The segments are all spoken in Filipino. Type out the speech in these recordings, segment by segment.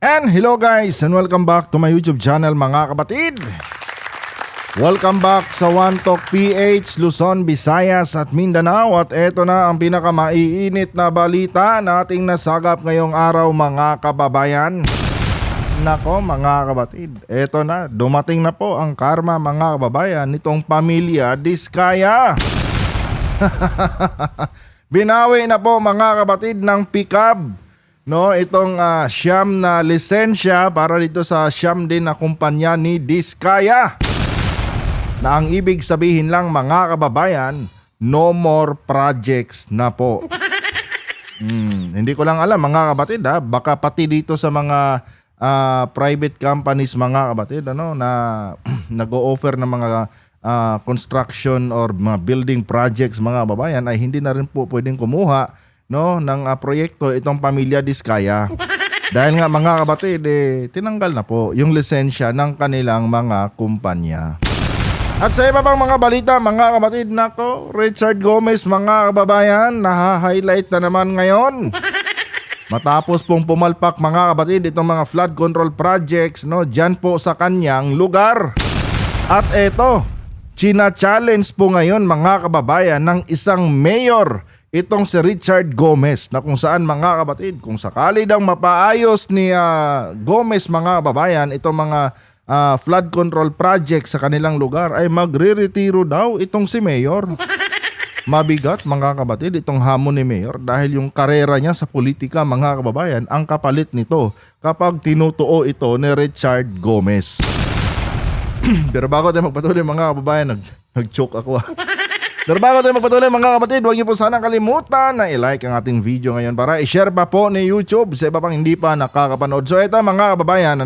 And hello guys and welcome back to my YouTube channel mga kapatid. Welcome back sa One Talk PH, Luzon, Visayas at Mindanao. At eto na ang pinakamaiinit na balita nating nasagap ngayong araw mga kababayan. Nako mga kapatid, eto na, dumating na po ang karma mga kababayan nitong pamilya Diskaya. Binawi na po mga kapatid ng pickup itong siyam na lisensya para dito sa siyam din na kumpanya ni Diskaya. Na ang ibig sabihin lang mga kababayan, no more projects na po. Hindi ko lang alam mga kapatid baka pati dito sa mga private companies mga kapatid na nag-o-offer ng mga construction or mga building projects mga kababayan ay hindi na rin po pwedeng kumuha ng proyekto itong pamilya Diskaya. Dahil nga mga kapatid, tinanggal na po yung lisensya ng kanilang mga kumpanya. At sa iba pang mga balita mga kapatid, nako, Richard Gomez mga kababayan, naha-highlight na naman ngayon. Matapos pong pumalpak mga kapatid itong mga flood control projects dyan po sa kanyang lugar. At eto, china-challenge po ngayon mga kababayan ng isang mayor itong si Richard Gomez na kung saan mga kapatid, kung sakali daw mapaayos ni Gomez mga kababayan itong mga flood control project sa kanilang lugar ay magre-retiro daw itong si Mayor. Mabigat mga kapatid itong hamon ni Mayor dahil yung karera niya sa politika mga kababayan ang kapalit nito kapag tinutuo ito ni Richard Gomez. Pero bago tayo magpatuloy mga kababayan, nag-choke ako Pero bago tayo magpatuloy mga kapatid, huwag niyo po sana kalimutan na i-like ang ating video ngayon para i-share pa po ni YouTube sa iba pang hindi pa nakakapanood. So ito mga kababayan,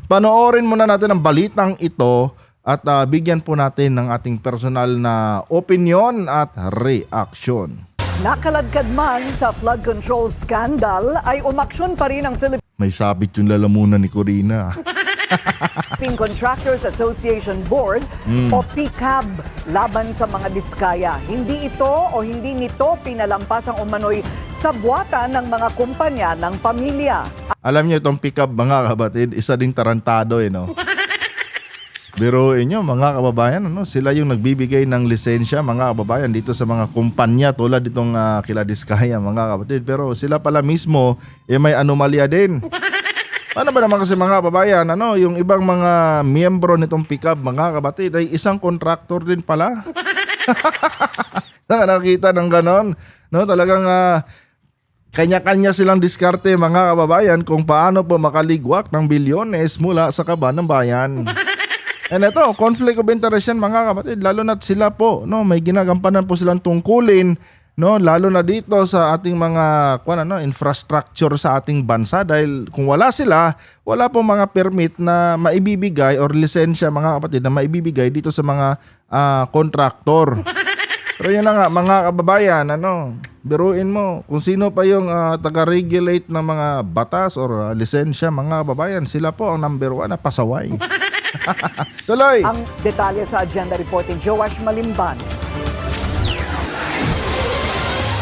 panoorin muna natin ang balitang ito at bigyan po natin ng ating personal na opinion at reaction. Nakaladkad man sa flood control scandal ay umaksyon pa rin ang May sabit yung lalamunan ni Corina. Philippine Contractors Association Board o PCAB laban sa mga Diskaya. Hindi nito pinalampas ang umano'y sabwatan ng mga kumpanya ng pamilya. Alam niyo itong PCAB mga kapatid, isa ding tarantado Biruin nyo mga kababayan, sila yung nagbibigay ng lisensya mga kababayan dito sa mga kumpanya tulad itong kila Diskaya mga kapatid. Pero sila pala mismo may anomalya din. Ano ba naman kasi mga kababayan, yung ibang mga miyembro nitong PCAB mga kapatid ay isang contractor din pala. Nakakita ng ganon. Talagang kanya-kanya silang diskarte mga kababayan kung paano po makaligwak ng bilyones mula sa kaban ng bayan. And ito, conflict of interest yan mga kapatid, lalo na't sila po, may ginagampanan po silang tungkulin, lalo na dito sa ating mga infrastructure sa ating bansa dahil kung wala sila, wala pong mga permit na maibibigay or lisensya mga kapatid na maibibigay dito sa mga kontraktor. Pero yun na nga mga kababayan, biruin mo kung sino pa yung taga-regulate ng mga batas or lisensya mga kababayan, sila po ang number 1 na pasaway. Tuloy! Ang detalye sa agenda report ni Joash Malimban.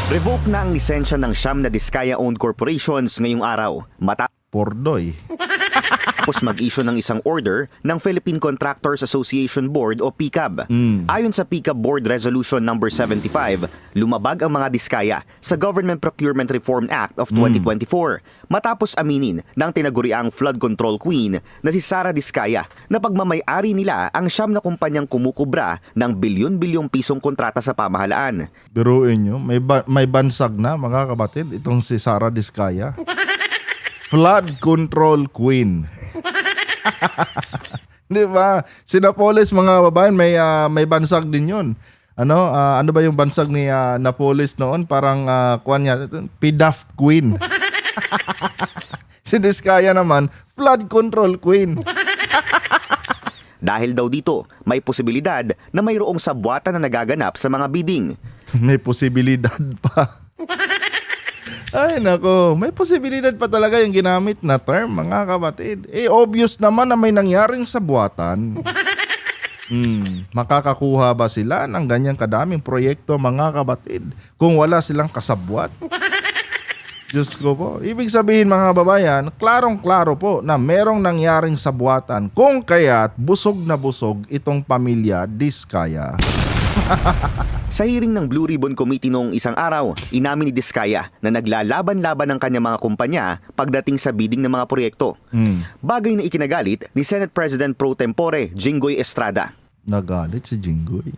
Revoke na ang lisensya ng siyam na Diskaya-owned corporations ngayong araw. Pordoy. Tapos mag-issue ng isang order ng Philippine Contractors Association Board o PCAB. Ayon sa PCAB Board Resolution No. 75, lumabag ang mga Diskaya sa Government Procurement Reform Act of 2024 matapos aminin ng tinaguriang flood control queen na si Sara Diskaya na pagmamay-ari nila ang siyam na kumpanyang kumukubra ng bilyon-bilyong pisong kontrata sa pamahalaan. Biruin nyo, may bansag na mga kapatid itong si Sara Diskaya. Flood control queen. Di ba? Si Napoles mga babayan may bansag din 'yun. Ano ba yung bansag ni Napoles noon? Parang PDAF queen. Si Diskaya naman, flood control queen. Dahil daw dito, may posibilidad na mayroong sabwatan na nagaganap sa mga bidding. May posibilidad pa. Ay nako, may posibilidad pa talaga yung ginamit na term mga kapatid. Obvious naman na may nangyaring sabwatan. Makakakuha ba sila ng ganyang kadaming proyekto mga kapatid kung wala silang kasabwat? Diyos ko po. Ibig sabihin mga kababayan, klarong-klaro po na merong nangyaring sabuatan kung kaya't busog na busog itong pamilya Diskaya. Sa hearing ng Blue Ribbon Committee noong isang araw, inamin ni Diskaya na naglalaban-laban ang kanyang mga kumpanya pagdating sa bidding ng mga proyekto. Bagay na ikinagalit ni Senate President Pro Tempore Jinggoy Estrada. Nagalit si Jinggoy.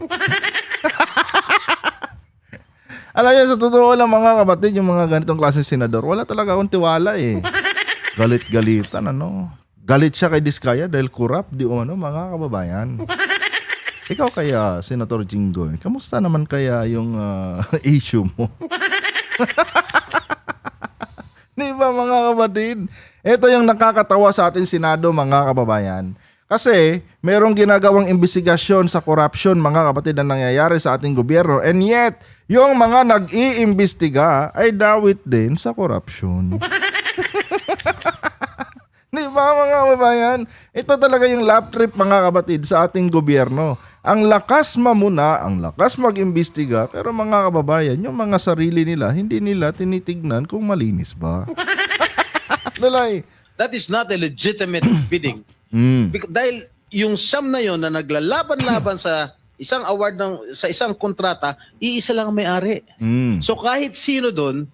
Alam niyo, sa totoo lang mga kapatid, yung mga ganitong klaseng senador, wala talaga akong tiwala eh. Galit-galitan, ano. Galit siya kay Diskaya dahil kurap, di ano, mga kababayan. Ikaw kaya, Senator Jinggoy, kamusta naman kaya yung issue mo? Di ba mga kapatid? Ito yung nakakatawa sa ating Senado, mga kababayan. Kasi merong ginagawang investigasyon sa corruption, mga kapatid, na nangyayari sa ating gobyerno, and yet yung mga nag-iimbestiga ay dawit din sa corruption. Di ba mga kababayan? Ito talaga yung lap trip, mga kapatid, sa ating gobyerno. Ang lakas mamuna, ang lakas mag-imbestiga, pero mga kababayan, yung mga sarili nila, hindi nila tinitignan kung malinis ba. Lalay. That is not a legitimate bidding. Dahil yung siyam na yon na naglalaban-laban sa isang award sa isang kontrata, iisa lang ang may-ari. So kahit sino doon,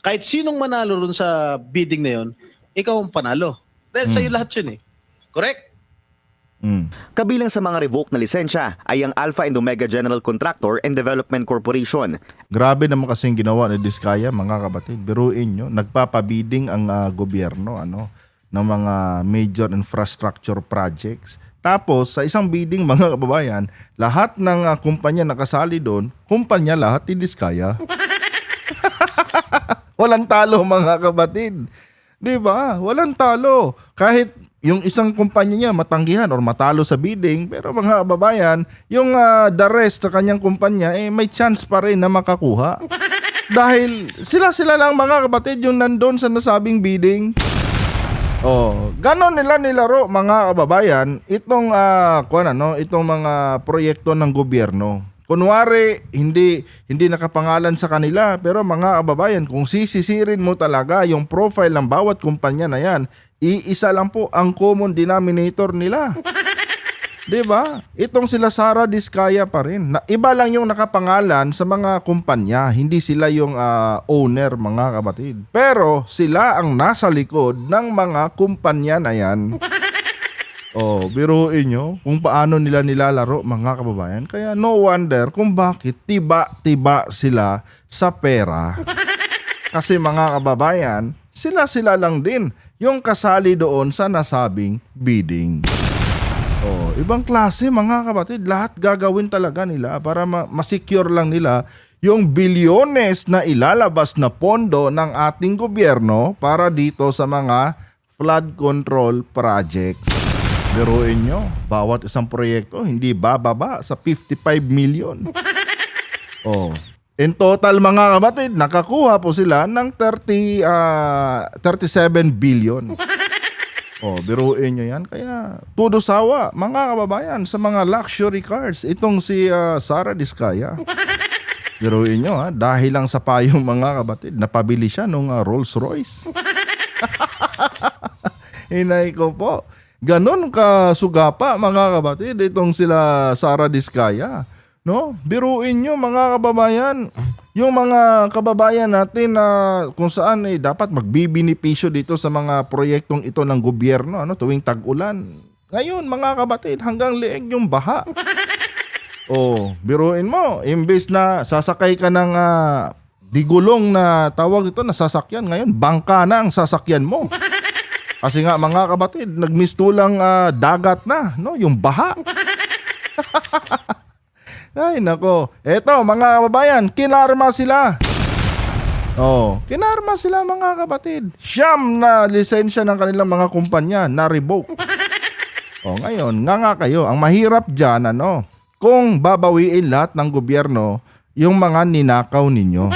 kahit sinong manalo doon sa bidding na yon, ikaw ang panalo. Dahil sa'yo lahat yun eh. Correct? Kabilang sa mga revoked na lisensya ay ang Alpha and Omega General Contractor and Development Corporation. Grabe naman kasing ginawa ni Diskaya, mga kapatid. Biruin nyo, nagpapabidding ang gobyerno ng mga major infrastructure projects. Tapos, sa isang bidding, mga kababayan, lahat ng kumpanya nakasali doon, kumpanya lahat ni Diskaya. Walang talo, mga kapatid. Di ba? Walang talo. Kahit yung isang kumpanya niya matanggihan or matalo sa bidding, pero mga kababayan, yung the rest sa kanyang kumpanya, may chance pa rin na makakuha. Dahil sila lang, mga kapatid, yung nandun sa nasabing bidding. Ganon nila nilaro, mga kababayan, itong itong mga proyekto ng gobyerno. Kunwari, hindi nakapangalan sa kanila, pero mga kababayan, kung sisisirin mo talaga yung profile ng bawat kumpanya na yan, iisa lang po ang common denominator nila. 'Di ba? Itong sila Sara Diskaya pa rin. Iba lang yung nakapangalan sa mga kumpanya, hindi sila yung owner, mga kapatid. Pero sila ang nasa likod ng mga kumpanya na yan. Biruin nyo kung paano nila nilalaro, mga kababayan. Kaya no wonder kung bakit tiba-tiba sila sa pera. Kasi mga kababayan, sila lang din yung kasali doon sa nasabing bidding. Ibang klase, mga kapatid. Lahat gagawin talaga nila para masecure lang nila yung bilyones na ilalabas na pondo ng ating gobyerno para dito sa mga flood control projects. Biruin nyo, bawat isang proyekto hindi bababa sa 55 million. In total, mga kapatid, nakakuha po sila ng 37 billion. Biruin nyo yan. Kaya todo sawa, mga kababayan, sa mga luxury cars. Itong si Sara Diskaya. Biruin nyo, dahil lang sa payong, mga kapatid, napabili siya nung Rolls Royce. Hinay ko po. Ganon ka sugapa, mga kapatid, itong sila Sara Diskaya. No? Biruin nyo, mga kababayan, yung mga kababayan natin na kung saan dapat magbibinipisyo dito sa mga proyektong ito ng gobyerno tuwing tag-ulan. Ngayon, mga kapatid, hanggang leeg yung baha. Biruin mo, imbes na sasakay ka ng digulong na tawag dito na sasakyan, ngayon bangka na ang sasakyan mo. Kasi nga, mga kapatid, nagmistulang dagat na, yung baha. Ay, nako. Eto, mga kababayan, kinarma sila. Kinarma sila, mga kapatid. Siyam na lisensya ng kanilang mga kumpanya na revoke. Ngayon, nga kayo, ang mahirap dyan, kung babawiin lahat ng gobyerno yung mga ninakaw ninyo.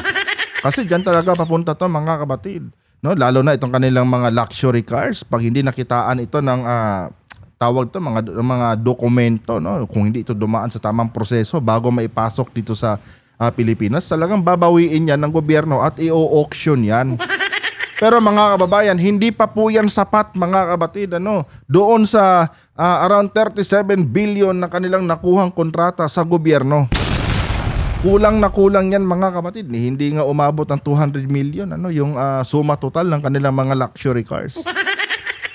Kasi dyan talaga papunta to, mga kapatid. Lalo na itong kanilang mga luxury cars, pag hindi nakitaan ito ng tawag to mga dokumento, kung hindi ito dumaan sa tamang proseso bago maipasok dito sa Pilipinas, talagang babawiin yan ng gobyerno at i-auction yan. Pero mga kababayan, hindi pa po yan sapat mga kabatid. Doon sa around 37 billion na kanilang nakuhang kontrata sa gobyerno. Kulang na kulang yan mga kapatid. Hindi nga umabot ng 200 million yung suma total ng kanilang mga luxury cars.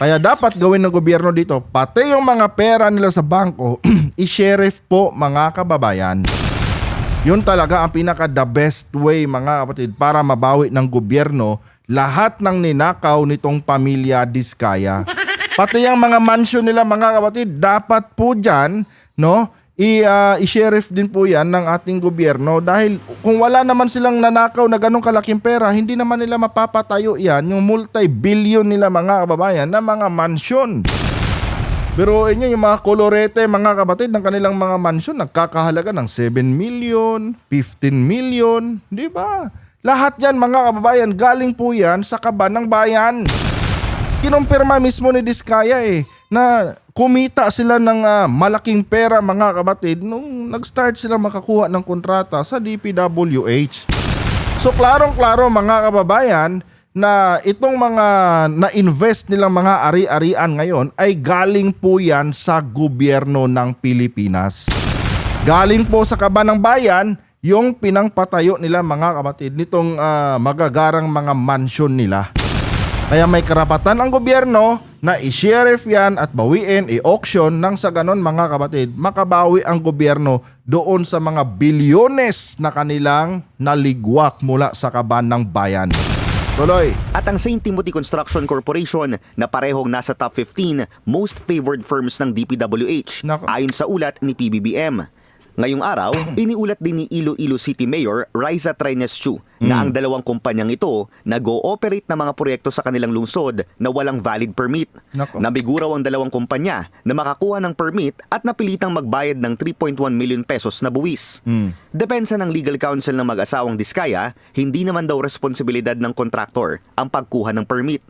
Kaya dapat gawin ng gobyerno dito, pati yung mga pera nila sa bangko, i-sheriff po mga kababayan. Yun talaga ang pinaka the best way mga kapatid para mabawi ng gobyerno lahat ng ninakaw nitong pamilya Diskaya. Pati yung mga mansion nila mga kapatid, dapat po dyan, i-sheriff din po yan ng ating gobyerno dahil kung wala naman silang nanakaw na ganong kalaking pera, hindi naman nila mapapatayo yan yung multi-billion nila mga kababayan na mga mansion. Pero inyo yung mga kolorete mga kapatid ng kanilang mga mansion nagkakahalaga ng 7 million, 15 million, di ba? Lahat yan mga kababayan galing po yan sa kaban ng bayan. Kinumpirma mismo ni Diskaya na kumita sila ng malaking pera mga kabatid nung nag-start sila makakuha ng kontrata sa DPWH. So klarong-klaro mga kababayan na itong mga na-invest nilang mga ari-arian ngayon ay galing po yan sa gobyerno ng Pilipinas. Galing po sa kaban ng bayan yung pinangpatayo nila mga kabatid nitong magagarang mga mansion nila. Kaya may karapatan ang gobyerno na i-sheriff yan at bawiin, i-auction nang sa ganon mga kapatid, makabawi ang gobyerno doon sa mga bilyones na kanilang naligwak mula sa kaban ng bayan. Tuloy. At ang St. Timothy Construction Corporation na parehong nasa top 15 most favored firms ng DPWH Nako. ayon sa ulat ni PBBM. Ngayong araw, iniulat din ni Iloilo City Mayor Raisa Trenescu na ang dalawang kumpanyang ito nag-ooperate na mga proyekto sa kanilang lungsod na walang valid permit. Nako. Nabiguraw ang dalawang kumpanya na makakuha ng permit at napilitang magbayad ng 3.1 million pesos na buwis. Depensa ng legal counsel ng mag-asawang Diskaya, hindi naman daw responsibilidad ng kontraktor ang pagkuha ng permit.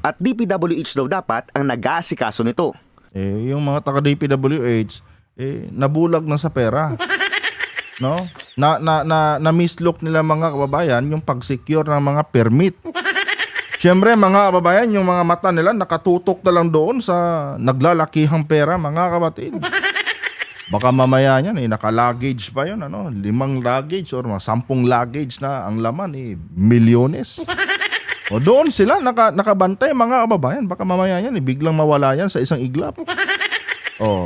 At DPWH daw dapat ang nag-aasikaso nito. Yung mga taga-DPWH nabulag na sa pera. No? Na mislook nila mga kababayan yung pag-secure ng mga permit. Siyempre mga kababayan, yung mga mata nila nakatutok na lang doon sa naglalakihang pera mga kapatid. Baka mamaya niyan naka-luggage pa yun, 5 luggage or 10 luggage na ang laman milyones. O doon sila nakabantay mga kababayan, baka mamaya yan biglang mawala yan sa isang iglap.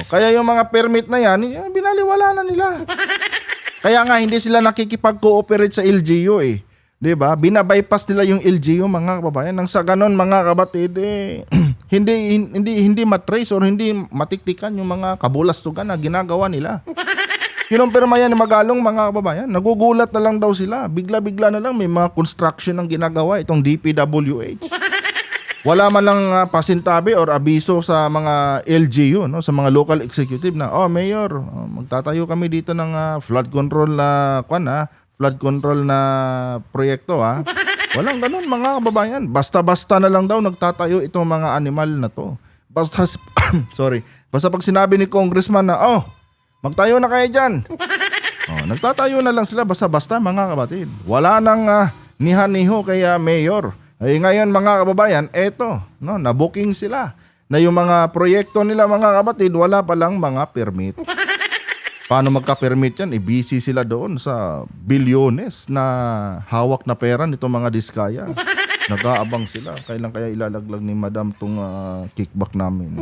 Kaya yung mga permit na yan, binaliwala na nila. Kaya nga hindi sila nakikipag-cooperate sa LGU 'Di ba? Binabypass nila yung LGU mga kababayan. Nang sa ganon mga kabatid hindi matrace or hindi matiktikan yung mga kabulastugan na ginagawa nila. Kinumpirma yan ni Magalong mga kababayan. Nagugulat na lang daw sila. Bigla-bigla na lang may mga construction ang ginagawa itong DPWH. Wala man lang pasintabi or abiso sa mga LGU, sa mga local executive na, Mayor, magtatayo kami dito ng flood control na proyekto Walang ganun mga kababayan. Basta-basta na lang daw nagtatayo itong mga animal na to. Basta pag sinabi ni congressman na, magtayo na kayo dyan. Nagtatayo na lang sila basta-basta mga kabatid. Wala nang niha-niho kaya mayor. Ngayon mga kababayan, na-booking sila na yung mga proyekto nila mga kabatid, wala palang mga permit. Paano magka-permit yan? Busy sila doon sa bilyones na hawak na pera nitong mga Diskaya. Nag-aabang sila. Kailan kaya ilalaglag ni Madam tong kickback namin?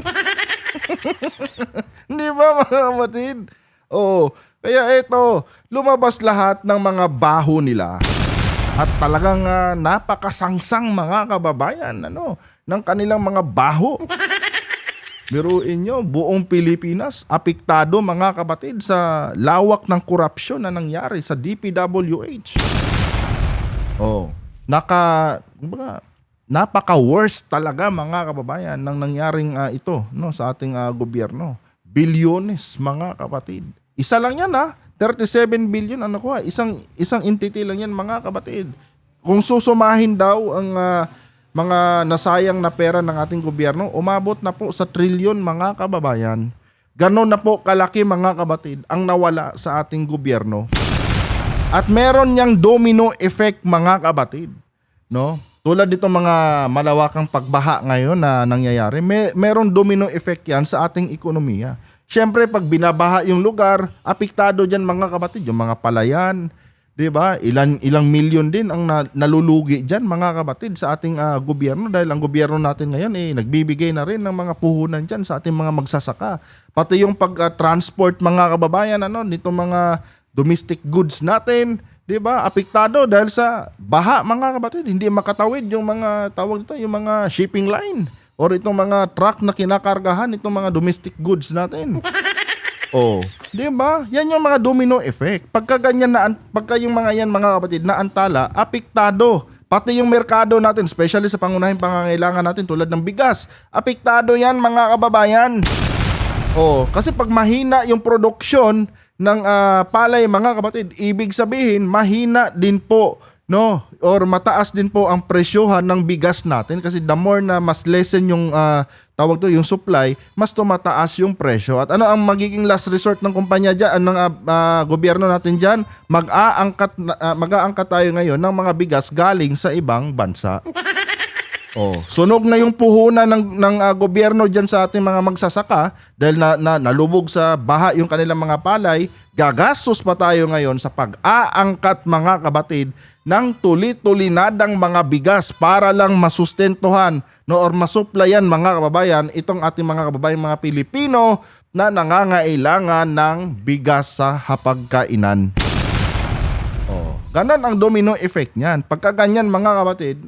Hindi ba mga kabatid? Kaya lumabas lahat ng mga baho nila. At talagang napakasangsang mga kababayan ng kanilang mga baho. Biruin nyo, buong Pilipinas apektado mga kapatid sa lawak ng korupsyon na nangyari sa DPWH. Napaka-worst talaga mga kababayan ng nangyaring ito sa ating gobyerno. Bilyones mga kapatid. Isa lang yan 37 billion isang entity lang yan mga kabatid. Kung susumahin daw ang mga nasayang na pera ng ating gobyerno, umabot na po sa trilyon mga kababayan. Ganon na po kalaki mga kabatid ang nawala sa ating gobyerno. At meron niyang domino effect mga kabatid. tulad nito mga malawakang pagbaha ngayon na nangyayari, merong domino effect yan sa ating ekonomiya. Siyempre, pag binabaha yung lugar, apektado dyan mga kapatid, yung mga palayan, di ba? Ilang milyon din ang nalulugi dyan mga kapatid sa ating gobyerno dahil ang gobyerno natin ngayon nagbibigay na rin ng mga puhunan dyan sa ating mga magsasaka. Pati yung pag-transport mga kababayan, nito mga domestic goods natin, di ba? Apektado dahil sa baha mga kapatid. Hindi makatawid yung mga yung mga shipping line or itong mga truck na kinakargahan itong mga domestic goods natin. Oh, 'di ba? Yan yung mga domino effect. Pagka yung mga yan mga kapatid na antala, apektado. Pati yung merkado natin, especially sa pangunahing pangangailangan natin tulad ng bigas, apektado yan mga kababayan. Oh, kasi pag mahina yung produksyon ng palay mga kapatid, ibig sabihin mahina din po, no, or mataas din po ang presyohan ng bigas natin kasi the more na mas lessen yung yung supply, mas tumataas yung presyo. At ano ang magiging last resort ng kumpanya diyan, ng gobyerno natin diyan? Mag-aangkat tayo ngayon ng mga bigas galing sa ibang bansa. Oh, sunog na yung puhunan ng gobyerno diyan sa ating mga magsasaka dahil nalubog sa baha yung kanilang mga palay. Gagastos pa tayo ngayon sa pag-aangkat mga kabatid ng tuli-tulinadang mga bigas para lang masustentuhan or masuplayan mga kababayan itong ating mga kababayan mga Pilipino na nangangailangan ng bigas sa hapagkainan. Ganon ang domino effect niyan. Pagka ganyan mga kapatid,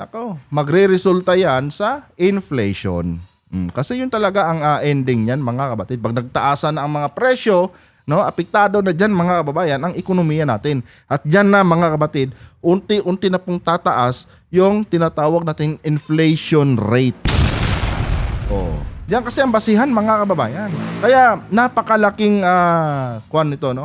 magre-resulta yan sa inflation. Kasi yun talaga ang ending niyan mga kapatid. Pag nagtaasan na ang mga presyo, apektado na dyan mga kababayan ang ekonomiya natin. At dyan na mga kapatid, unti-unti na pong tataas yung tinatawag nating inflation rate. Diyan kasi ang basihan mga kababayan. Kaya napakalaking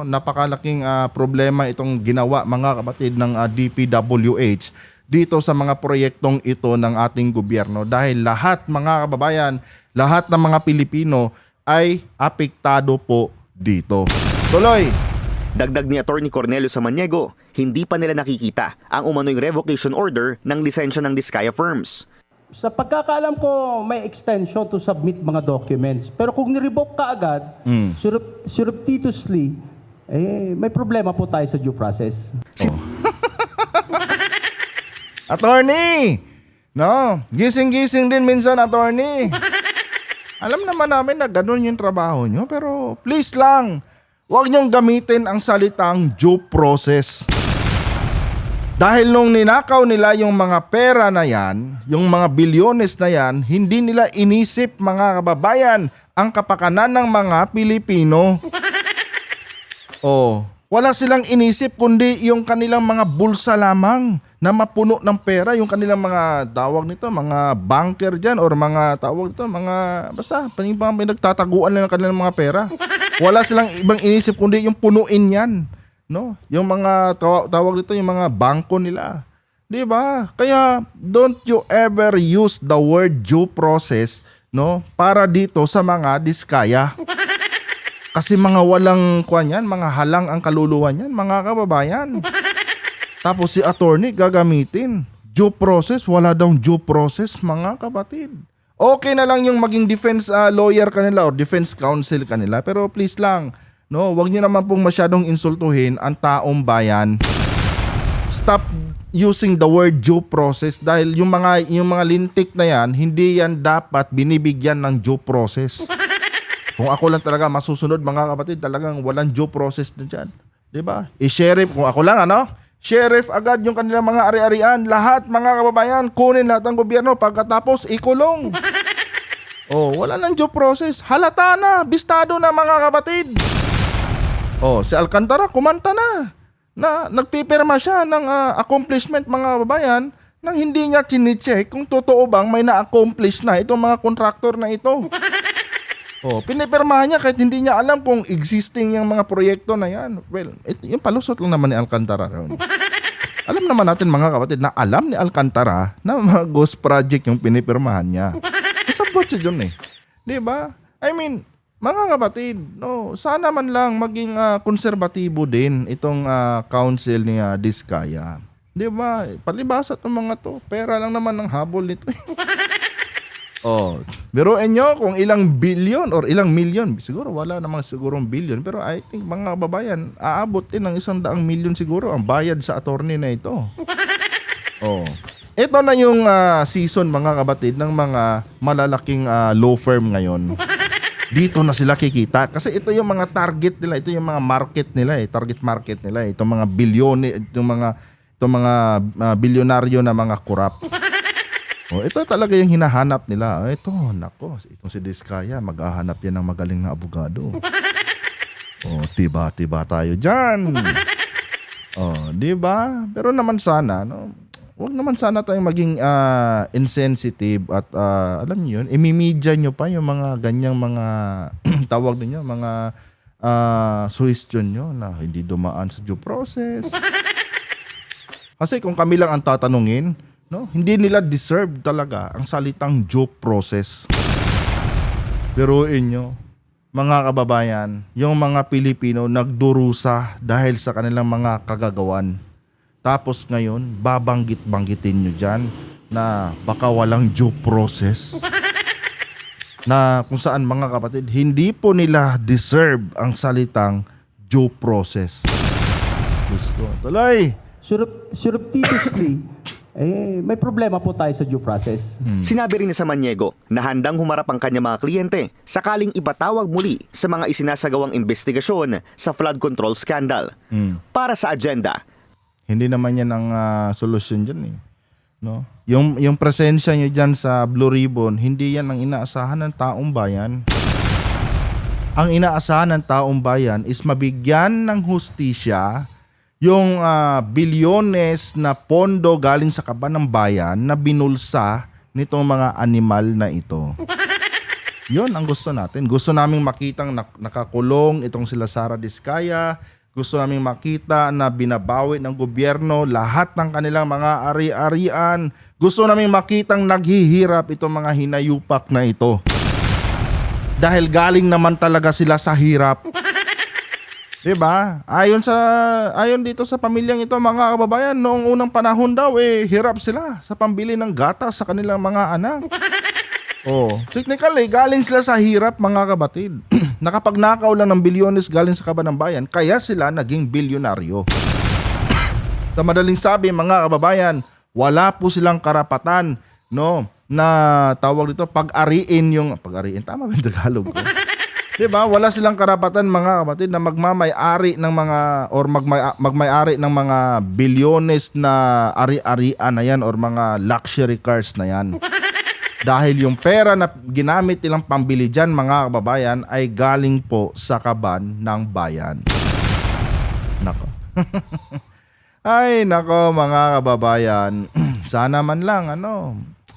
napakalaking problema itong ginawa mga kapatid ng DPWH dito sa mga proyektong ito ng ating gobyerno dahil lahat mga kababayan, lahat ng mga Pilipino ay apektado po dito. Tuloy. Dagdag ni Attorney Cornelio Samaniego, hindi pa nila nakikita ang umano'y revocation order ng lisensya ng Diskaya Firms. Sa pagkakaalam ko, may extension to submit mga documents. Pero kung nirevoke ka agad, surreptitiously, may problema po tayo sa due process. Attorney! Gising-gising din minsan, attorney. Alam naman namin na ganun yung trabaho nyo, pero please lang, huwag nyong gamitin ang salitang due process. Dahil nung ninakaw nila yung mga pera na yan, yung mga bilyones na yan, hindi nila inisip mga kababayan ang kapakanan ng mga Pilipino. Wala silang inisip kundi yung kanilang mga bulsa lamang na mapuno ng pera, yung kanilang mga mga banker dyan or mga basta pinagtataguan lang ng kanilang mga pera. Wala silang ibang inisip kundi yung punuin yan. Yung mga yung mga bangko nila. 'Di ba? Kaya don't you ever use the word due process, para dito sa mga diskaya. Kasi mga walang mga halang ang kaluluwa niyan, mga kababayan. Tapos si attorney gagamitin due process, wala daw due process mga kapatid. Okay na lang yung maging defense lawyer kanila or defense counsel kanila, pero please lang, wag niyo naman pong masyadong insultuhin ang taong bayan. Stop using the word due process dahil yung mga lintik na yan, hindi yan dapat binibigyan ng due process. Kung ako lang talaga masusunod mga kapatid, talagang walang due process na dyan. Diba? I-sheriff, kung ako lang sheriff agad yung kanilang mga ari-arian. Lahat mga kababayan, kunin lahat ng gobyerno pagkatapos ikulong. Wala nang due process. Halata na, bistado na mga kapatid. Si Alcantara, kumanta na nagpipirma siya ng accomplishment mga kababayan nang hindi niya chine-check kung totoo bang may na-accomplish na itong mga contractor na ito. Pinipirmahan niya kahit hindi niya alam kung existing yung mga proyekto na yan. Well, yung palusot lang naman ni Alcantara. Alam naman natin mga kapatid na alam ni Alcantara na mga ghost project yung pinipirmahan niya. Isabot siya dun Diba? I mean, mga kapatid, sana man lang maging konserbatibo din itong council ni Diskaya. Di ba? Palibasa itong mga to. Pera lang naman ng habol nito. Oh, biruin nyo kung ilang billion or ilang milyon. Siguro wala namang sigurong billion. Pero I think mga kababayan, aabot din ng 100 milyon siguro ang bayad sa attorney na ito. Oh. Ito na yung season mga kabatid ng mga malalaking law firm ngayon. Dito na sila kikita kasi ito yung mga target nila, ito yung mga market nila target market nila, itong mga bilyon, itong mga bilyonaryo na mga korap. Oh, ito talaga yung hinahanap nila. Ito, nako, itong si Diskaya, maghahanap yan ng magaling na abogado. Oh, tiba tayo diyan. Oh, di ba? Pero naman sana, no? Huwag naman sana tayong maging insensitive at alam niyo yun, imimedya nyo pa yung mga ganyang mga tawag niyo, mga suggestion nyo na hindi dumaan sa due process. Kasi kung kami lang ang tatanungin, no, hindi nila deserve talaga ang salitang due process. Biruin nyo, mga kababayan, yung mga Pilipino nagdurusa dahil sa kanilang mga kagagawan. Tapos ngayon, babanggit-banggitin nyo dyan na baka walang due process. Na kung saan mga kapatid, hindi po nila deserve ang salitang due process. Diyos ko, tuloy! Surreptitiously, may problema po tayo sa due process. Sinabi rin ni Samaniego na handang humarap ang kanyang mga kliyente sakaling ipatawag muli sa mga isinasagawang investigasyon sa flood control scandal. Para sa agenda, Hindi naman yan ang solusyon dyan eh. No? Yung presensya nyo dyan sa Blue Ribbon, hindi yan ang inaasahan ng taong bayan. Ang inaasahan ng taong bayan is mabigyan ng hustisya yung bilyones na pondo galing sa kaban ng bayan na binulsa nitong mga animal na ito. Yon ang gusto natin. Gusto naming makitang nakakulong itong sila Sara Diskaya. Gusto naming makita na binabawi ng gobyerno lahat ng kanilang mga ari-arian. Gusto naming makitang naghihirap itong mga hinayupak na ito. Dahil galing naman talaga sila sa hirap. Diba? Ayon dito sa pamilyang ito mga kababayan, noong unang panahon daw hirap sila sa pambili ng gatas sa kanilang mga anak. Oh, technically galing sila sa hirap mga kabatid. Nakapagnakaw lang ng bilyones galing sa kaban ng bayan, kaya sila naging bilyonaryo. Sa madaling sabi mga kababayan, wala po silang karapatan, no, na tawag dito pag-ariin, tama ba yung Tagalog ko? Diba? Wala silang karapatan mga kapatid na magmamay-ari ng mga or magmay-ari ng mga bilyones na ari-arian na yan or mga luxury cars na yan. Dahil yung pera na ginamit nilang pambili dyan mga kababayan ay galing po sa kaban ng bayan. Nako. Ay nako mga kababayan. Sana man lang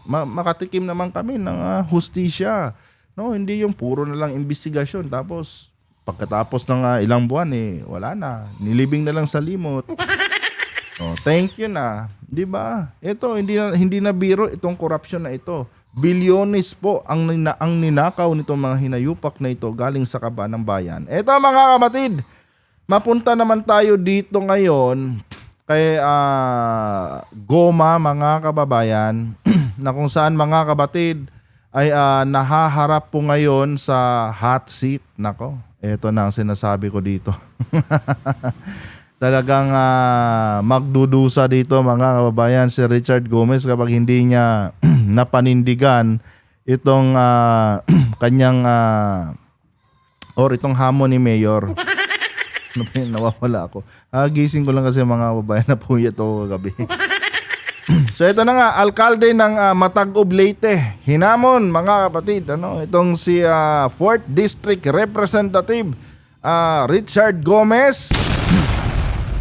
makatikim naman kami ng hustisya. No, hindi yung puro na lang investigasyon tapos pagkatapos ng ilang buwan wala na. Nilibing na lang sa limot. Oh, thank you na. 'Di ba? Ito hindi na biro itong corruption na ito. Bilyones po ang ninakaw nitong mga hinayupak na ito galing sa kaban ng bayan. Ito mga kapatid, mapunta naman tayo dito ngayon kay Goma mga kababayan na kung saan mga kapatid ay nahaharap po ngayon sa hot seat. Nako, ito na ang sinasabi ko dito. Talagang magdudusa dito mga kababayan si Richard Gomez kapag hindi niya napanindigan itong kanyang or itong hamon ni Mayor. Nawawala ako. Gising ko lang kasi mga kababayan na po ito kagabi. So ito na nga, alkalde ng Matagob Leyte. Hinamon mga kapatid, itong si 4th District Representative Richard Gomez.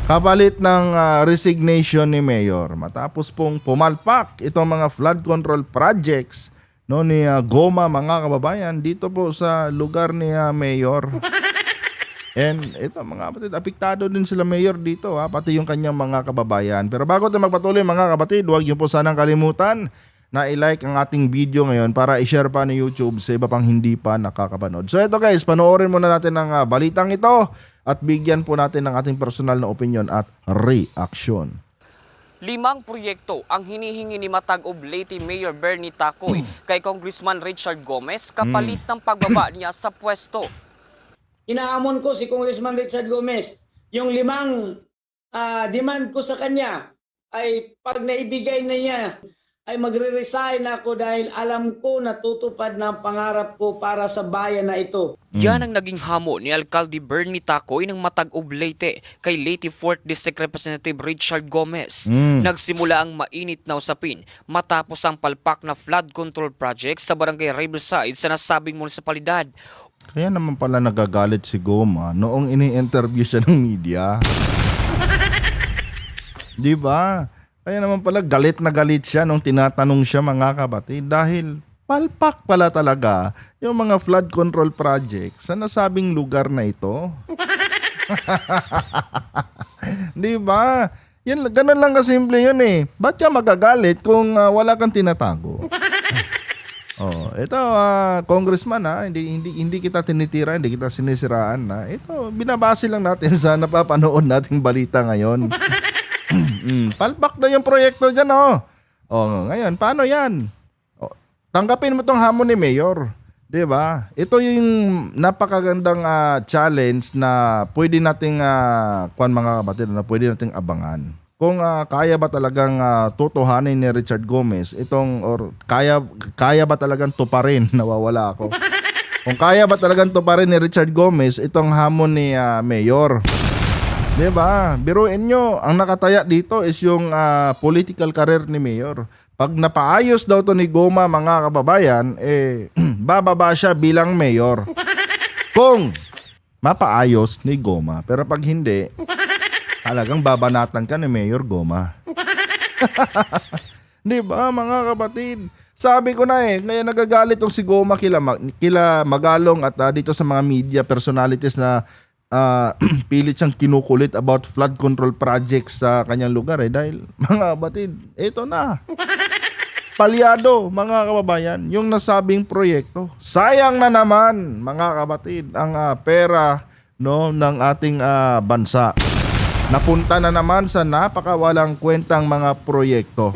Kapalit ng resignation ni Mayor matapos pong pumalpak itong mga flood control projects ni Goma mga kababayan dito po sa lugar ni Mayor. And ito mga kapatid, apektado din sila Mayor dito pati yung kanyang mga kababayan. Pero bago tayo magpatuloy mga kapatid, huwag niyo po sanang kalimutan na i-like ang ating video ngayon para i-share pa ni YouTube sa iba pang hindi pa nakakapanood. So ito guys, panoorin muna natin ang balitang ito at bigyan po natin ng ating personal na opinion at reaction. 5 proyekto ang hinihingi ni Matag-Ub Leyte Mayor Bernie Tacoy kay Congressman Richard Gomez kapalit ng pagbaba niya sa pwesto. Inaamon ko si Congressman Richard Gomez, yung 5 demand ko sa kanya ay pag naibigay na niya ay magre-resign ako dahil alam ko natutupad na ang pangarap ko para sa bayan na ito. Yan ang naging hamon ni Alcalde Bernie Tacoy ng Matag-Ub Leyte kay Leyte 4th District Representative Richard Gomez. Nagsimula ang mainit na usapin matapos ang palpak na flood control project sa barangay Riverside sa nasabing munisipalidad. Kaya naman pala nagagalit si Goma noong ini-interview siya ng media. Di ba? Kaya naman pala galit na galit siya nung tinatanong siya, mga kapatid, dahil palpak pala talaga yung mga flood control project sa nasabing lugar na ito. Di ba? Yan, ganun lang kasimple yun eh. Ba't ka magagalit kung wala kang tinatago? Oh, ito congressman hindi kita tinitira, hindi kita sinisiraan na. Ito binabase lang natin sa napapanood nating balita ngayon. Palpak na yung proyekto diyan oh. Oh, ngayon paano 'yan? Oh, tanggapin mo tong hamon ni Mayor, 'di ba? Ito yung napakagandang challenge na pwede nating mga kapatid, na pwede nating abangan. Kung kaya ba talagang tutuhanin ni Richard Gomez or kaya ba talagang tuparin, nawawala ako. Kung kaya ba talagang tuparin ni Richard Gomez itong hamon ni Mayor. 'Di ba? Biruin nyo, ang nakataya dito is yung political career ni Mayor. Pag napaayos daw to ni Goma, mga kababayan, bababa siya bilang Mayor. Kung mapaayos ni Goma. Pero pag hindi, talagang babanatan ka ni Mayor Goma. 'Di ba, mga kapatid? Sabi ko na kaya nagagalit tong si Goma kila Magalong at dito sa mga media personalities na pilit siyang kinukulit about flood control projects sa kanyang lugar dahil mga kapatid, ito na. Palyado, mga kababayan, yung nasabing proyekto. Sayang na naman, mga kapatid, ang pera ng ating bansa. Napunta na naman sa napakawalang kwentang mga proyekto.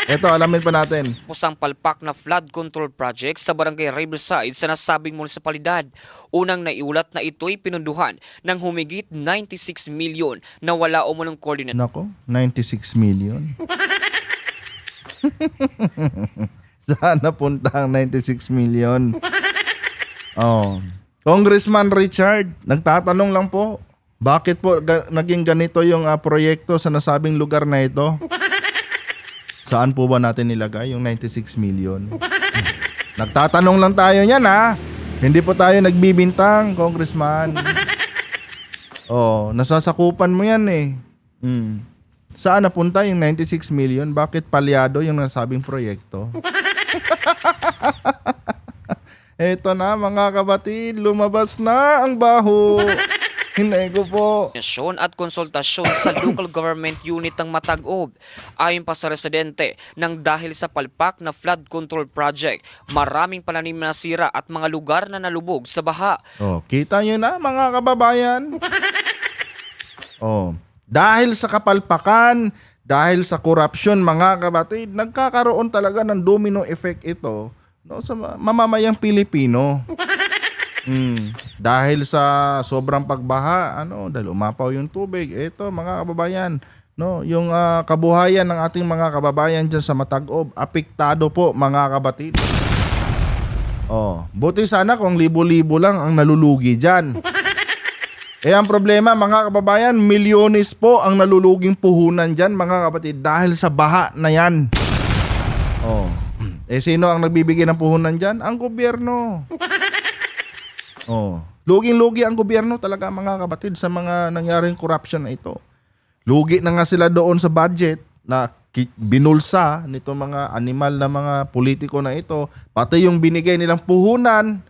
Ito, alamin pa natin. Pusang palpak na flood control project sa barangay Riverside sa nasabing munisipalidad. Unang naiulat na ito'y pinunduhan ng humigit 96 milyon na wala umunong koordinasyon. Nako, 96 million. Saan napunta ang 96 million? Oh. Congressman Richard, nagtatanong lang po, bakit po naging ganito yung proyekto sa nasabing lugar na ito? Saan po ba natin nilagay yung 96 million? Nagtatanong lang tayo niyan Hindi po tayo nagbibintang, Congressman. Oh, nasasakupan mo yan Saan napunta yung 96 million? Bakit palyado yung nasabing proyekto? Eto na, mga kapatid, lumabas na ang baho. Hinay ko po. At konsultasyon sa local government unit ng Matag-Ub. Ayon pa sa residente, nang dahil sa palpak na flood control project, maraming pananim na nasira at mga lugar na nalubog sa baha. Oh, kita nyo na, mga kababayan. Oh, dahil sa kapalpakan, dahil sa korupsyon, mga kapatid, nagkakaroon talaga ng domino effect ito sa mamamayang Pilipino. Dahil sa sobrang pagbaha, dahil umapaw yung tubig, ito, mga kababayan, yung kabuhayan ng ating mga kababayan dyan sa Matag-Ub, apektado po, mga kapatid. Oh, buti sana kung libo-libo lang ang nalulugi dyan. Ang problema, mga kababayan, milyones po ang naluluging puhunan dyan, mga kapatid, dahil sa baha na yan. Oh. Sino ang nagbibigay ng puhunan dyan? Ang gobyerno. Oh. Luging-lugi ang gobyerno talaga, mga kapatid, sa mga nangyaring corruption na ito. Lugi na nga sila doon sa budget na binulsa nito mga animal na mga politiko na ito, pati yung binigay nilang puhunan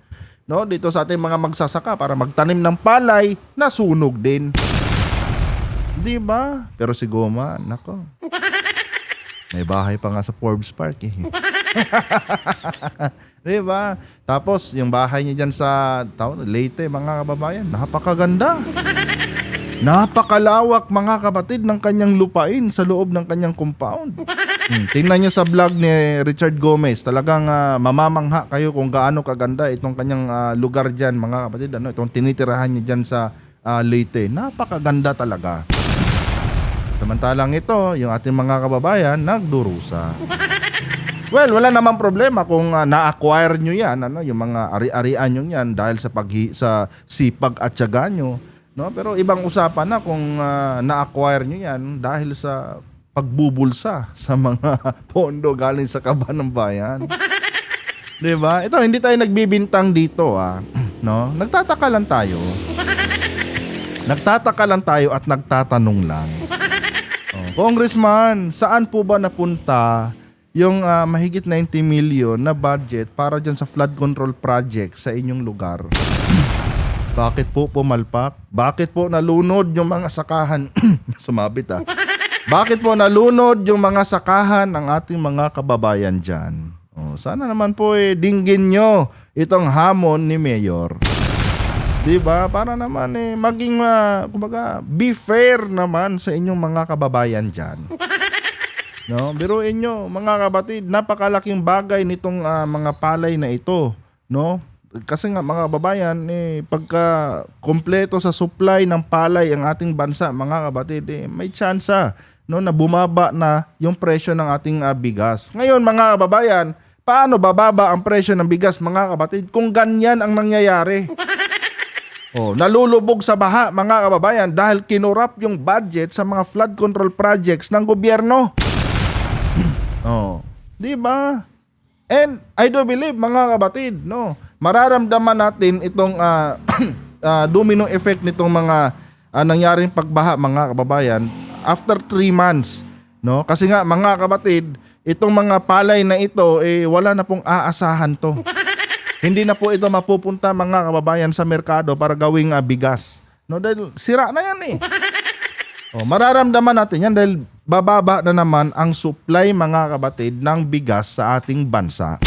dito sa ating mga magsasaka para magtanim ng palay, nasunog din. Di ba? Pero si Goma, nako. May bahay pa nga sa Forbes Park Di ba? Tapos yung bahay niya dyan sa Leyte, mga kababayan, napakaganda. Napakalawak mga kapatid ng kanyang lupain sa loob ng kanyang compound. Tingnan nyo sa vlog ni Richard Gomez. Talagang mamamangha kayo kung gaano kaganda itong kanyang lugar dyan mga kapatid. Ano, itong tinitirahan niya dyan sa Leyte. Napakaganda talaga. Samantalang ito, yung ating mga kababayan, nagdurusa. Well, wala namang problema kung na-acquire nyo yan, ano, yung mga ari-arian nyo yan dahil sa sipag at tiyaga nyo. No? Pero ibang usapan na kung na-acquire nyo yan dahil sa pagbubulsa sa mga pondo galing sa kaban ng bayan. 'Di ba? Ito, hindi tayo nagbibintang dito, no? Nagtataka lang tayo. Nagtataka lang tayo at nagtatanong lang. Congressman, saan po ba napunta yung mahigit 90 million na budget para dyan sa flood control project sa inyong lugar? Bakit po pumalpak? Bakit po nalunod yung mga sakahan? Sumabit Bakit po nalunod yung mga sakahan ng ating mga kababayan dyan? Sana naman po dinggin nyo itong hamon ni Mayor. Diba? Para naman maging kumbaga, be fair naman sa inyong mga kababayan dyan. No? Biruin nyo mga kapatid, napakalaking bagay nitong mga palay na ito. No? Kasi nga mga kababayan, pagka kompleto sa supply ng palay ang ating bansa, mga kapatid, may tsansa no, na bumaba na yung presyo ng ating bigas. Ngayon mga kababayan, paano bababa ang presyo ng bigas mga kapatid kung ganyan ang nangyayari? Nalulubog sa baha mga kababayan dahil kinurap yung budget sa mga flood control projects ng gobyerno. Di ba? And I do believe mga kapatid, no, mararamdaman natin itong domino effect nitong mga nangyaring pagbaha mga kababayan after 3 months, no? Kasi nga mga kapatid, itong mga palay na ito wala na pong aasahan to. Hindi na po ito mapupunta mga kababayan sa merkado para gawing bigas. No, dahil sira na yan mararamdaman natin yan dahil bababa na naman ang supply mga kapatid ng bigas sa ating bansa.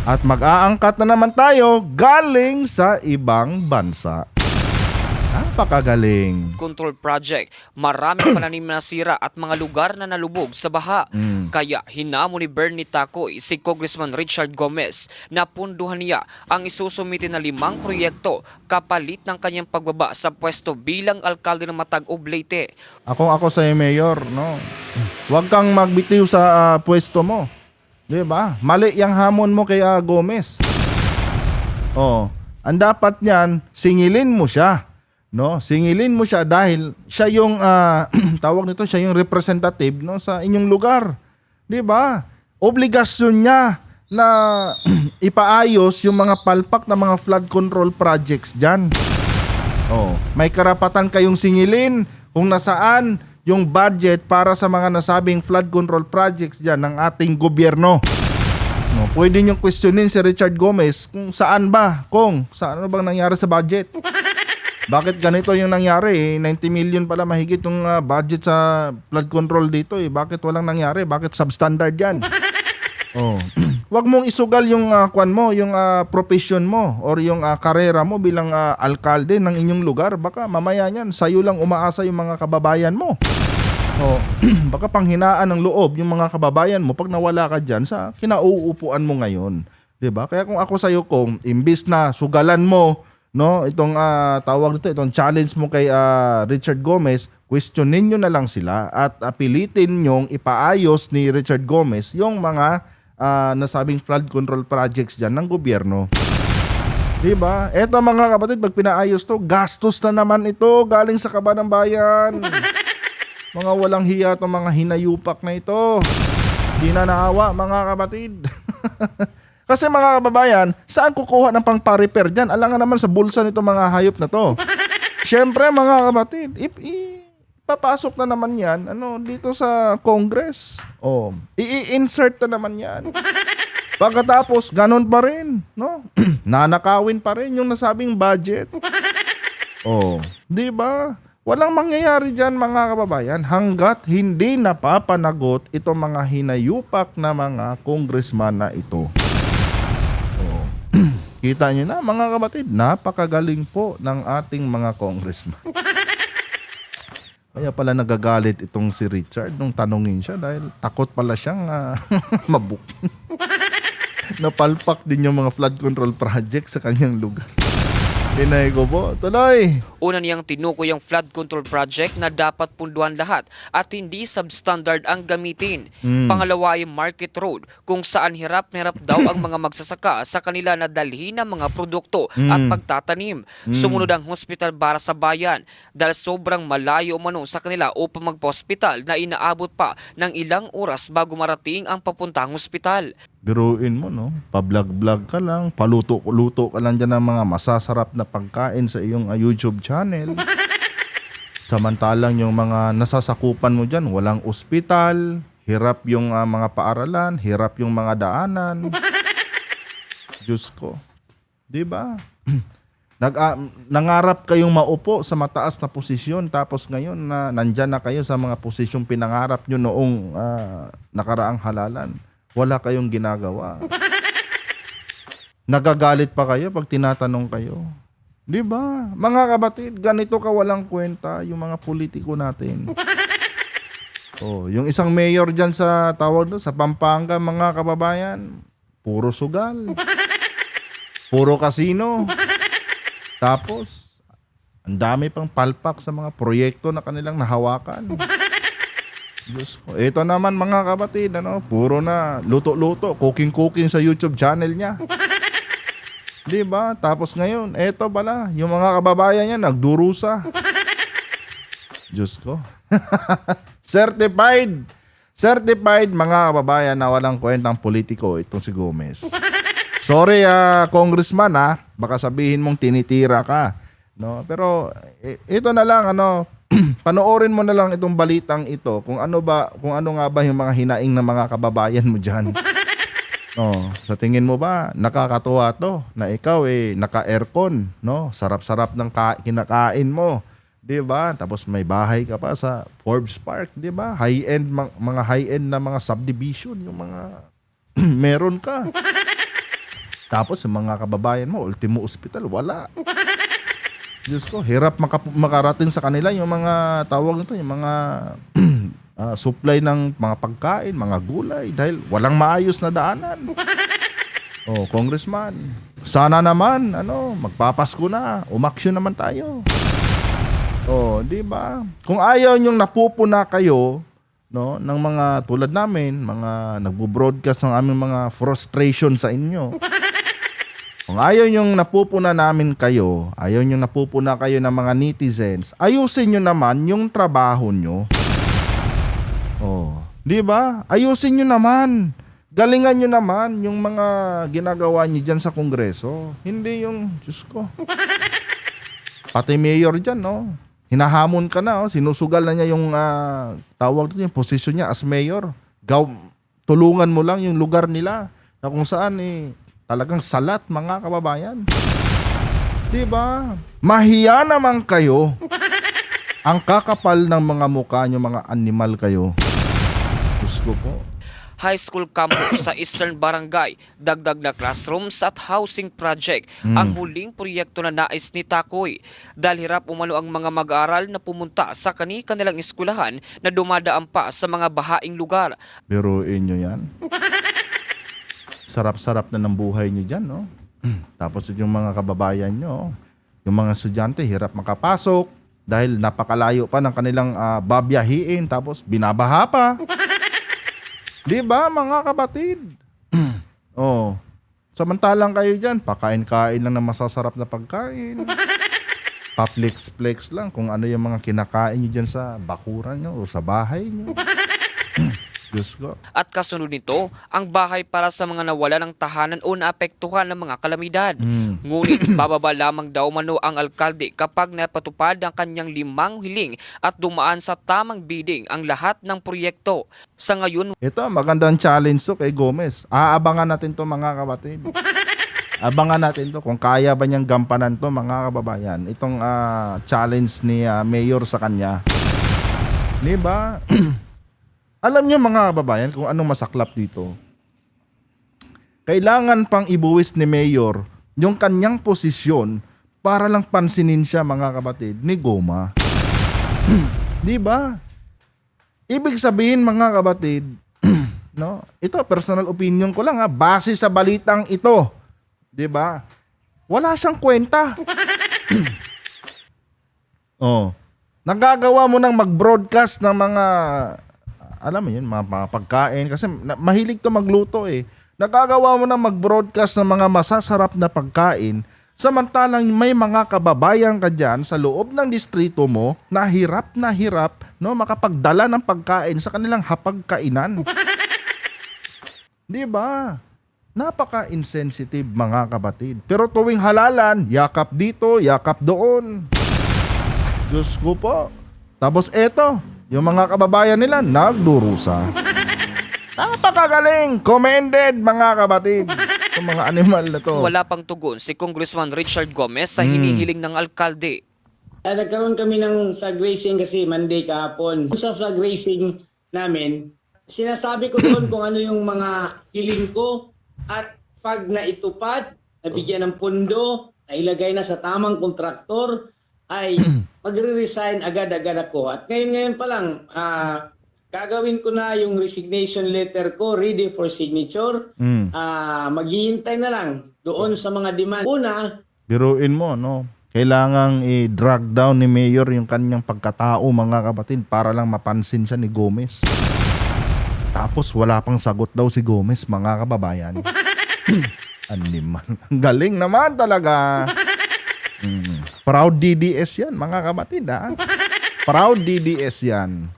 At mag-aangkat na naman tayo galing sa ibang bansa. Napakagaling. Control project, maraming pananim na nasira at mga lugar na nalubog sa baha. Kaya hinamo ni Bernie Tacoy si Congressman Richard Gomez na punduhan niya ang isusumite na 5 proyekto kapalit ng kanyang pagbaba sa pwesto bilang alkalde ng Matag-Ub, Leyte. Ako sa Mayor, no. Huwag kang magbitiw sa pwesto mo. 'Di ba? Mali yang hamon mo kay Gomez. Ang dapat niyan, singilin mo siya. No, singilin mo siya dahil siya yung tawag nito, siya yung representative no sa inyong lugar. 'Di ba? Obligasyon niya na ipaayos yung mga palpak na mga flood control projects diyan. May karapatan kayong singilin kung nasaan yung budget para sa mga nasabing flood control projects diyan ng ating gobyerno. No, pwede niyong questionin si Richard Gomez kung saan ano bang nangyari sa budget. Bakit ganito yung nangyari? 90 million pala mahigit yung budget sa flood control dito. Bakit walang nangyari? Bakit substandard yan? Huwag mong isugal yung yung profession mo or yung karera mo bilang alkalde ng inyong lugar. Baka mamaya niyan, sa'yo lang umaasa yung mga kababayan mo. Baka panghinaan ng loob yung mga kababayan mo pag nawala ka dyan sa kinauupuan mo ngayon. 'Di ba? Kaya kung ako sa'yo, kung imbis na sugalan mo no, itong tawag dito, itong challenge mo kay Richard Gomez, questionin nyo na lang sila at pilitin nyong ipaayos ni Richard Gomez yung mga nasabing flood control projects dyan ng gobyerno. Diba? Eto mga kapatid, pag pinaayos to, gastos na naman ito galing sa kaban ng bayan. Mga walang hiya itong mga hinayupak na ito. Di na naawa mga kapatid. Kasi mga kababayan, saan kukuha ng pang-repair dyan? Alangan naman sa bulsa nito mga hayop na to. Siyempre mga kapatid, papasok na naman yan dito sa Congress. I-insert na naman yan. Pagkatapos, ganun pa rin. No? Nanakawin pa rin yung nasabing budget. Di ba? Walang mangyayari dyan mga kababayan hanggat hindi napapanagot itong mga hinayupak na mga congressman na ito. Kita nyo na mga kapatid, napakagaling po ng ating mga congressman. Kaya pala nagagalit itong si Richard nung tanungin siya dahil takot pala siyang mabuking. Napalpak din yung mga flood control project sa kanyang lugar. Hinay ko po. Tuloy! Una niyang tinukoy ang flood control project na dapat punduhan lahat at hindi substandard ang gamitin. Pangalawa ay Market Road kung saan hirap na hirap daw ang mga magsasaka sa kanila na dalhin ng mga produkto at pagtatanim. Sumunod ang hospital para sa bayan dahil sobrang malayo umano sa kanila upang magpa-hospital na inaabot pa ng ilang oras bago marating ang papuntang hospital. Biruin mo, no? Pa-vlog-vlog ka lang, paluto-luto ka lang dyan ng mga masasarap na pagkain sa iyong YouTube channel. Samantalang yung mga nasasakupan mo dyan, walang ospital, hirap yung mga paaralan, hirap yung mga daanan. Diyos ko. Diba? Nangarap kayong maupo sa mataas na posisyon tapos ngayon na nandyan na kayo sa mga posisyong pinangarap nyo noong nakaraang halalan. Wala kayong ginagawa. Nagagalit pa kayo pag tinatanong kayo. Di ba? Mga kabatid, ganito ka walang kwenta yung mga politiko natin. Oh, yung isang mayor dyan sa tawag doon, sa Pampanga, mga kababayan, puro sugal. Puro kasino. Tapos, ang dami pang palpak sa mga proyekto na kanilang nahawakan. Diyos ko. Ito naman mga kapatid, puro na luto-luto, cooking-cooking sa YouTube channel niya. Di ba? Tapos ngayon, eto pala, yung mga kababayan niya nagdurusa. Diyos ko. Certified mga kababayan na walang kwentang politiko itong si Gomez. Sorry congressman baka sabihin mong tinitira ka. No, pero ito na lang panoorin mo na lang itong balitang ito kung ano nga ba yung mga hinaing ng mga kababayan mo diyan. Sa tingin mo ba nakakatuwa to na ikaw naka-aircon, no? Sarap-sarap ng kinakain mo, 'di ba? Tapos may bahay ka pa sa Forbes Park, 'di ba? High-end mga high-end na mga subdivision yung mga meron ka. Tapos yung mga kababayan mo, ultimo hospital, wala. Diyos ko, hirap makarating sa kanila yung mga tawag nito, yung mga supply ng mga pagkain, mga gulay dahil walang maayos na daanan. Congressman, sana naman magpapasko na, umaksyon naman tayo. Di ba? Kung ayaw nyong napupuna kayo ng mga tulad namin, mga nagbo-broadcast ng aming mga frustration sa inyo. Kung ayaw nyong napupuna namin kayo, ayaw nyong napupuna kayo ng mga netizens, ayusin nyo naman yung trabaho nyo. Di ba? Ayusin nyo naman. Galingan nyo naman yung mga ginagawa nyo dyan sa Kongreso. Hindi yung, Diyos ko. Pati mayor dyan, hinahamon ka na, sinusugal na niya yung tawag dito, yung posisyon niya as mayor. Tulungan mo lang yung lugar nila na kung saan talagang salat mga kababayan. Di ba? Mahiya naman kayo. Ang kakapal ng mga mukha nyo, mga animal kayo. Diyos ko po. High school campus sa Eastern Barangay, dagdag na classrooms at housing project ang huling proyekto na nais ni Takoy. Dahil hirap umano ang mga mag-aaral na pumunta sa kanilang eskwelahan na dumadaan pa sa mga bahaing lugar. Biruin nyo yan. Sarap-sarap na ng buhay nyo dyan, no? Tapos yung mga kababayan nyo, yung mga estudyante, hirap makapasok dahil napakalayo pa ng kanilang babiyahiin, tapos binabaha pa. Di ba, mga kapatid? Samantalang kayo dyan, pakain-kain lang ng masasarap na pagkain. Pa-flex-flex lang kung ano yung mga kinakain nyo dyan sa bakuran nyo o sa bahay nyo. Diyos ko. At kasunod nito, ang bahay para sa mga nawala ng tahanan o naapektuhan ng mga kalamidad. Ngunit bababa lamang daw mano ang alkalde kapag napatupad ang kanyang 5 hiling at dumaan sa tamang bidding ang lahat ng proyekto. Sa ngayon, Ito, magandang challenge to kay Gomez. Aabangan natin to mga kapatid. Abangan natin to kung kaya ba niyang gampanan to mga kababayan. Itong challenge ni Mayor sa kanya. Di ba? Alam niyo mga kababayan kung anong masaklap dito. Kailangan pang ibuwis ni Mayor yung kanyang posisyon para lang pansinin siya mga kapatid ni Goma. Di ba? Ibig sabihin mga kapatid, no? Ito personal opinion ko lang ha, base sa balitang ito. 'Di ba? Wala siyang kwenta. Oh. Nagagawa mo nang mag-broadcast ng mga alam mo 'yun, mga pagkain kasi mahilig 'to magluto eh. Nagagawa mo nang mag-broadcast ng mga masasarap na pagkain. Samantalang may mga kababayan ka dyan sa loob ng distrito mo na hirap, no, makapagdala ng pagkain sa kanilang hapagkainan. Di ba? Napaka-insensitive mga kapatid. Pero tuwing halalan, yakap dito, yakap doon. Diyos ko po. Tapos eto, yung mga kababayan nila nagdurusa. Napakagaling! Commended mga kapatid. Yung mga animal na to. Wala pang tugon si Congressman Richard Gomez sa hinihiling ng alkalde. Nagkaroon kami ng flag raising kasi Monday kahapon. Sa flag raising namin, sinasabi ko doon kung ano yung mga hiling ko at pag naitupad, nabigyan ng pondo, nailagay na sa tamang kontraktor, ay magre-resign agad-agad ako. At ngayon pa lang, gagawin ko na yung resignation letter ko, ready for signature. Maghihintay na lang doon sa mga demand. Una, Biruin mo, no? Kailangang i-drag down ni Mayor yung kanyang pagkatao, mga kapatid, para lang mapansin siya ni Gomez. Tapos wala pang sagot daw si Gomez, mga kababayan. Animal. Ang galing naman talaga. Proud DDS yan, mga kapatid, ha? Proud DDS yan.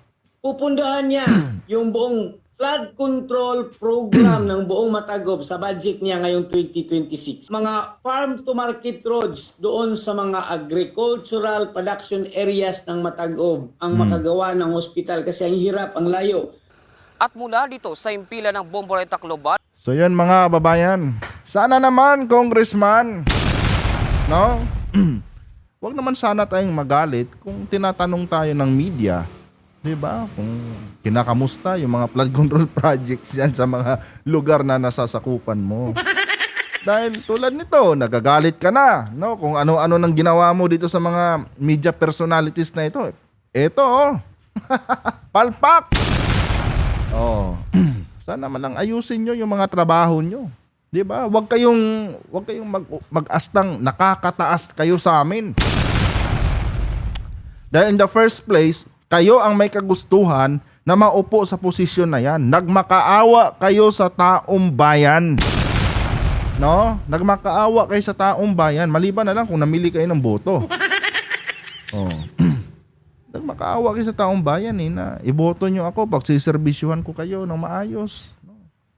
pupundahan niya yung buong flood control program ng buong Matagob sa budget niya ngayong 2026. Mga farm to market roads doon sa mga agricultural production areas ng Matagob ang makagawa ng hospital kasi ang hirap, ang layo. At mula dito sa impila ng Bomboleta Global, So yun mga kababayan, sana naman Congressman, no? Wag naman sana tayong magalit kung tinatanong tayo ng media, 'di ba? Kung kinakamusta yung mga flood control projects yan sa mga lugar na nasasakupan mo. Dahil tulad nito, nagagalit ka na, no? Kung ano-ano nang ginawa mo dito sa mga media personalities na ito. Ito, oh. Palpak. Oh. Sana man lang ayusin nyo yung mga trabaho nyo. 'Di ba? Huwag kayong mag-astang nakakataas kayo sa amin. Dahil in the first place, kayo ang may kagustuhan na maupo sa posisyon na yan. Nagmakaawa kayo sa taong bayan. No? Nagmakaawa kayo sa taong bayan. Maliban na lang kung namili kayo ng boto. Oh. Nagmakaawa kayo sa taong bayan na iboto nyo ako, pagsiserbisyuhan ko kayo ng maayos.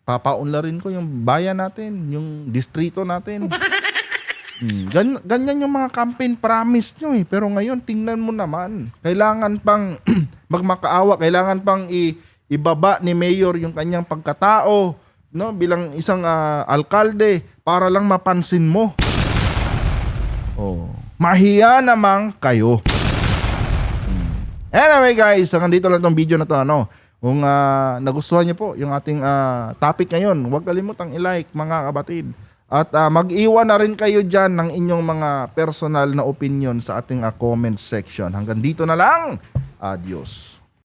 Papaunlarin ko yung bayan natin, yung distrito natin. Ganyan yung mga campaign promise nyo eh. Pero ngayon, tingnan mo naman. Kailangan pang magmakaawa, kailangan pang ibaba ni Mayor yung kanyang pagkatao, no, bilang isang alkalde para lang mapansin mo. Oh. Mahiya namang kayo. Anyway guys, hanggang dito lang tong video na to, ano. Kung nagustuhan niyo po yung ating topic ngayon, huwag kalimutang i-like mga kapatid. At mag-iwan na rin kayo dyan ng inyong mga personal na opinion sa ating comment section. Hanggang dito na lang. Adios.